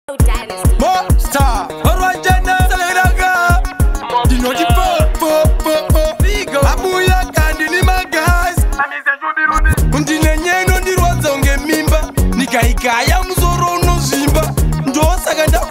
Monster, Orwajana, Saleraga, Dinoti Po, Abuya Kandini Magas, Undinenye no Ndirwazonge Mimba, Nikaikaya Mzoro no Zimba, Ndosa Ganda